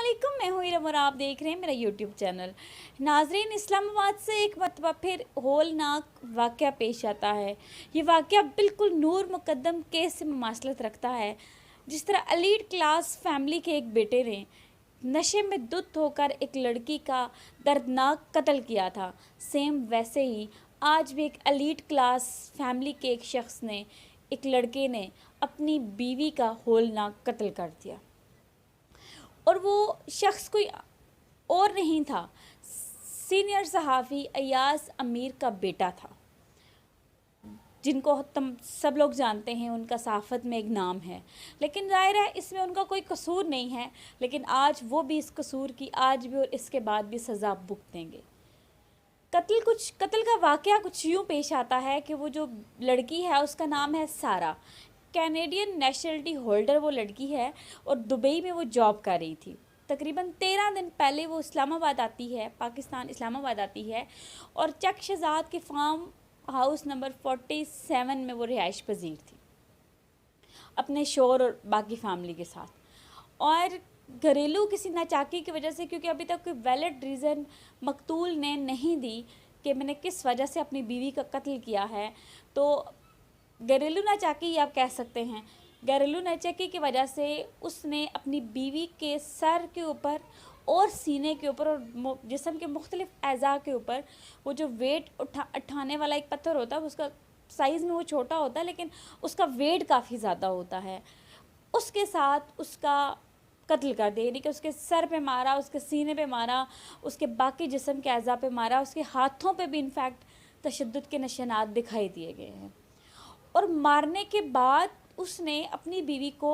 अस्सलामुअलैकुम, मैं हूँ इरम और आप देख रहे हैं मेरा यूट्यूब चैनल। नाजरीन, इस्लामाबाद से एक मरतबा फिर होलनाक वाक़या पेश आता है। ये वाक़या बिल्कुल नूर मुकद्दम केस से मुमासलत रखता है। जिस तरह एलीट क्लास फैमिली के एक बेटे ने नशे में धुत होकर एक लड़की का दर्दनाक कत्ल किया था, सेम वैसे ही आज भी एक एलीट क्लास फैमिली के एक शख्स ने, एक लड़के ने अपनी बीवी का होलनाक कत्ल कर दिया। और वो शख्स कोई और नहीं था, सीनियर सहाफ़ी अयाज अमीर का बेटा था, जिनको तुम सब लोग जानते हैं। उनका सहाफ़त में एक नाम है, लेकिन ज़ाहिर है इसमें उनका कोई कसूर नहीं है। लेकिन आज वो भी इस कसूर की आज भी और इसके बाद भी सज़ा भुगतेंगे। कत्ल का वाक़या कुछ यूँ पेश आता है कि वो जो लड़की है उसका नाम है सारा, कैनेडियन नेशनलिटी होल्डर वो लड़की है और दुबई में वो जॉब कर रही थी। तकरीबन 13 दिन पहले वो इस्लामाबाद आती है, पाकिस्तान इस्लामाबाद आती है और चक शहजाद के फार्म हाउस नंबर 47 में वो रिहाइश पजीर थी अपने शोहर और बाकी फैमिली के साथ। और घरेलू किसी नाचाकी की वजह से, क्योंकि अभी तक कोई वैलिड रीज़न मकतूल ने नहीं दी कि मैंने किस वजह से अपनी बीवी का कत्ल किया है, तो घरेलू नाचाकी आप कह सकते हैं। घरेलू नाचाकी की वजह से उसने अपनी बीवी के सर के ऊपर और सीने के ऊपर और जिस्म के मुख्तलिफ अज़ा के ऊपर वो जो वेट उठाने वाला एक पत्थर होता है, उसका साइज़ में वो छोटा होता है लेकिन उसका वेट काफ़ी ज़्यादा होता है, उसके साथ उसका कत्ल कर दिया। यानी कि उसके सर पे मारा, उसके सीने पे मारा, उसके बाकी जिस्म के अज़ा पे मारा, उसके हाथों पे भी इनफैक्ट तशद्दुद के निशानात दिखाई दिए गए हैं। और मारने के बाद उसने अपनी बीवी को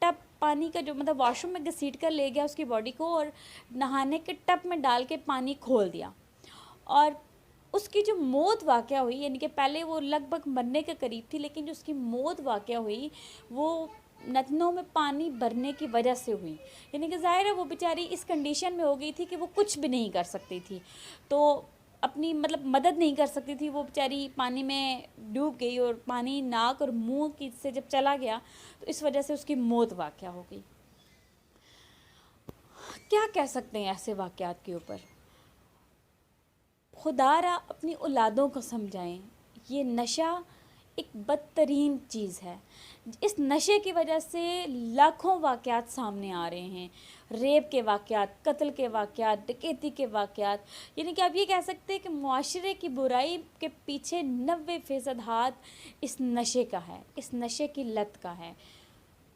टब पानी का जो वॉशरूम में घसीट कर ले गया उसकी बॉडी को और नहाने के टब में डाल के पानी खोल दिया। और उसकी जो मौत वाक़या हुई, यानी कि पहले वो लगभग मरने के करीब थी, लेकिन जो उसकी मौत वाक़या हुई वो नथनों में पानी भरने की वजह से हुई। यानी कि ज़ाहिर है वो बेचारी इस कंडीशन में हो गई थी कि वो कुछ भी नहीं कर सकती थी, तो अपनी मदद नहीं कर सकती थी। वो बेचारी पानी में डूब गई और पानी नाक और मुंह की से जब चला गया तो इस वजह से उसकी मौत वाक़या हो गई। क्या कह सकते हैं ऐसे वाक़यात के ऊपर? खुदारा अपनी औलादों को समझाएं। ये नशा एक बदतरीन चीज़ है। इस नशे की वजह से लाखों वाक़यात सामने आ रहे हैं, रेप के वाक़यात, कत्ल के वाक़यात, डकैती के वाक़यात। यानी कि आप ये कह सकते हैं कि मुआशरे की बुराई के पीछे 90% हाथ इस नशे का है, इस नशे की लत का है।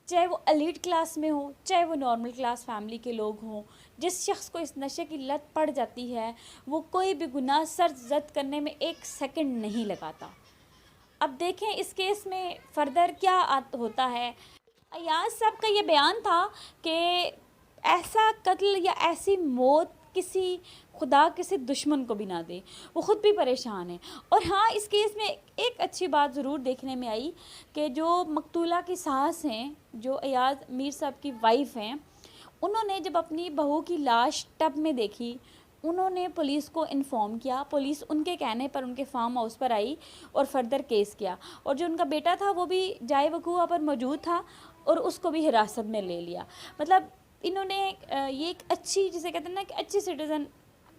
चाहे वो एलीट क्लास में हो, चाहे वो नॉर्मल क्लास फैमिली के लोग हों, जिस शख्स को इस नशे की लत पड़ जाती है वो कोई भी गुनाह सर जद करने में एक सेकंड नहीं लगाता। अब देखें इस केस में फर्दर क्या होता है। अयाज साहब का ये बयान था कि ऐसा कत्ल या ऐसी मौत किसी दुश्मन को भी ना दे, वो ख़ुद भी परेशान है। और हाँ, इस केस में एक अच्छी बात ज़रूर देखने में आई कि जो मकतूला की सास हैं, जो अयाज मीर साहब की वाइफ हैं, उन्होंने जब अपनी बहू की लाश टब में देखी, उन्होंने पुलिस को इन्फॉर्म किया। पुलिस उनके कहने पर उनके फार्म हाउस पर आई और फर्दर केस किया। और जो उनका बेटा था वो भी जाए वकूआ पर मौजूद था और उसको भी हिरासत में ले लिया। इन्होंने ये एक अच्छी, जिसे कहते हैं ना कि अच्छी सिटीज़न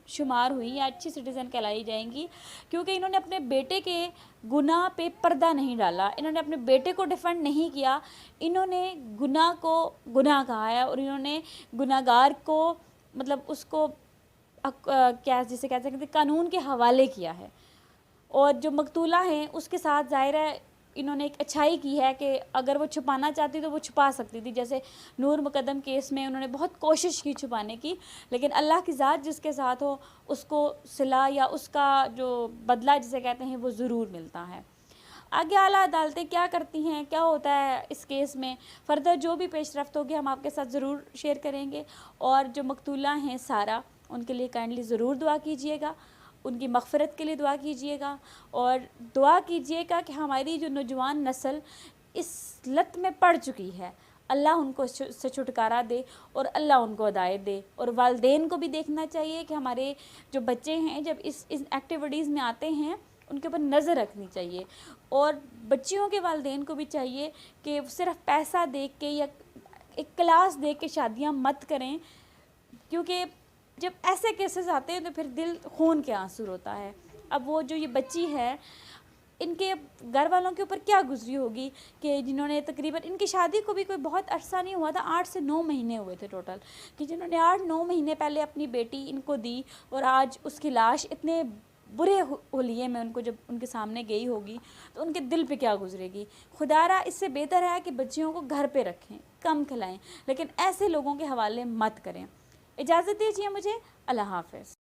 शुमार हुई या अच्छी सिटीज़न कहलाई जाएंगी, क्योंकि इन्होंने अपने बेटे के गुनाह पे पर्दा नहीं डाला, इन्होंने अपने बेटे को डिफेंड नहीं किया, इन्होंने गुनाह को गुनाह कहा है और इन्होंने गुनाहगार को उसको क्या जिसे कह सकते हैं कानून के हवाले किया है। और जो मकतूला हैं उसके साथ ज़ाहिर है इन्होंने एक अच्छाई की है कि अगर वो छुपाना चाहती तो वो छुपा सकती थी। जैसे नूर मुकद्दम केस में उन्होंने बहुत कोशिश की छुपाने की, लेकिन अल्लाह की ज़ात जिसके साथ हो उसको सिला या उसका जो बदला जिसे कहते हैं वो ज़रूर मिलता है। आगे आला अदालतें क्या करती हैं, क्या होता है इस केस में, फ़र्दर जो भी पेशरफ्त होगी हम आपके साथ ज़रूर शेयर करेंगे। और जो मकतूला हैं सारा, उनके लिए काइंडली ज़रूर दुआ कीजिएगा, उनकी मग़फ़िरत के लिए दुआ कीजिएगा और दुआ कीजिएगा कि हमारी जो नौजवान नस्ल इस लत में पड़ चुकी है, अल्लाह उनको इससे छुटकारा दे और अल्लाह उनको हिदायत दे। और वालिदैन को भी देखना चाहिए कि हमारे जो बच्चे हैं जब इस एक्टिविटीज़ में आते हैं उनके ऊपर नज़र रखनी चाहिए। और बच्चियों के वालिदैन को भी चाहिए कि सिर्फ पैसा देख के या एक क्लास देख के शादियाँ मत करें। کیونکہ جب ایسے کیسز آتے ہیں تو پھر دل خون کے آنسو ہوتا ہے. اب وہ جو یہ بچی ہے ان کے گھر والوں کے اوپر کیا گزری ہوگی کہ جنہوں نے تقریباً ان کی شادی کو بھی کوئی بہت عرصہ نہیں ہوا تھا, 8 سے 9 مہینے ہوئے تھے ٹوٹل, کہ جنہوں نے 8-9 مہینے پہلے اپنی بیٹی ان کو دی اور آج اس کی لاش اتنے برے حلیے میں ان کو جب ان کے سامنے گئی ہوگی تو ان کے دل پہ کیا گزرے گی. خدا را اس سے بہتر ہے کہ بچیوں کو گھر پہ رکھیں, کم کھلائیں, لیکن ایسے لوگوں کے حوالے مت کریں. اجازت دیجیے مجھے. اللہ حافظ.